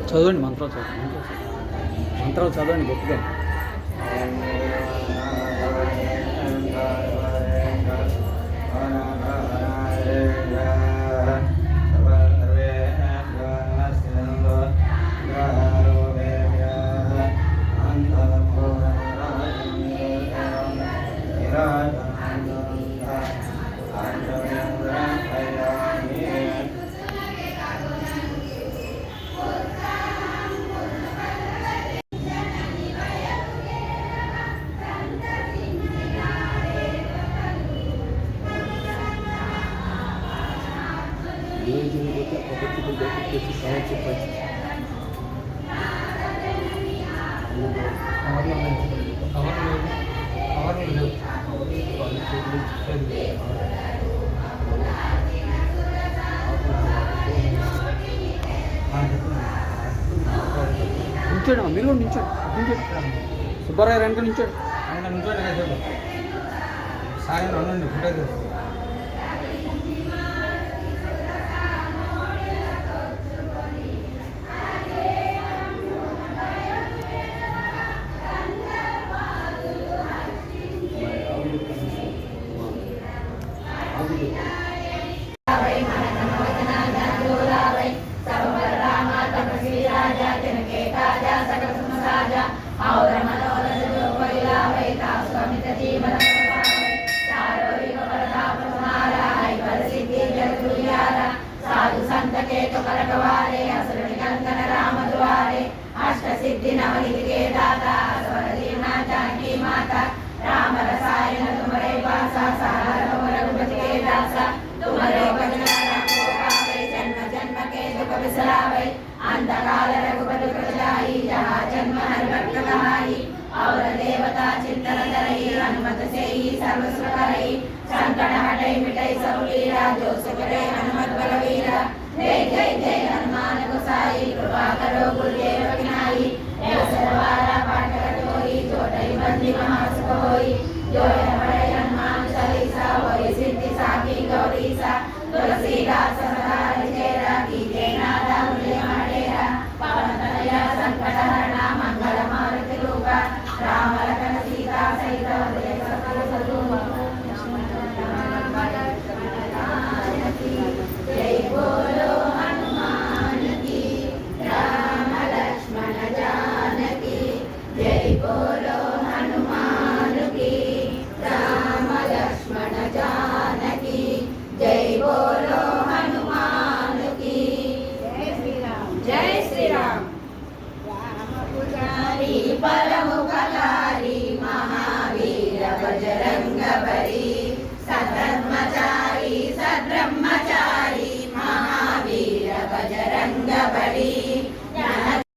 చదవండి మంత్రాలు చదవండి గట్టిగా. నించోడమ్మా, మీరు కూడా నించోండి. సుబ్బారావు వెనక నించోండి. నించోండి సాయం ఉండండి ఫోటో. सिद्धि नवनिधि के दाता स्वर दीना जानकी माता राम रसायन तुम्हारे पासा सारा रघुपति के दासा तुम्हारे भजन को पावे जन्म जन्म के दुख बिसरावे अंधकाल रघुपति प्रजाई जहाँ जन्म हर भक्त कहाई और देवता चिंतन करई हनुमत से ही सर्व सुख करई संकट हटई मिटई सब पीरा जो सुख करे हनुमत बलवीरा जय जय जय हनुमान गोसाई कृपा करो गुरुदेव विनाई सरवारा पाठ करोई जोटई बंदी महासुख होई जो पढ़े हनुमान चालीसा होई सिद्धि साकी गौरीसा तुलसीदास सदा चेरा कीजे नादा मुझे माटेरा पवन तनया संकट हरणा मंगल मारुति रूपा राम लखन सीता सहित देव सकल सद्गुण जय बोलो हनुमान की राम लक्ष्मण जानकी जय बोलो हनुमान की राम लक्ष्मण जानकी जय बोलो हनुमान की जय श्री राम। राम पुजारी पर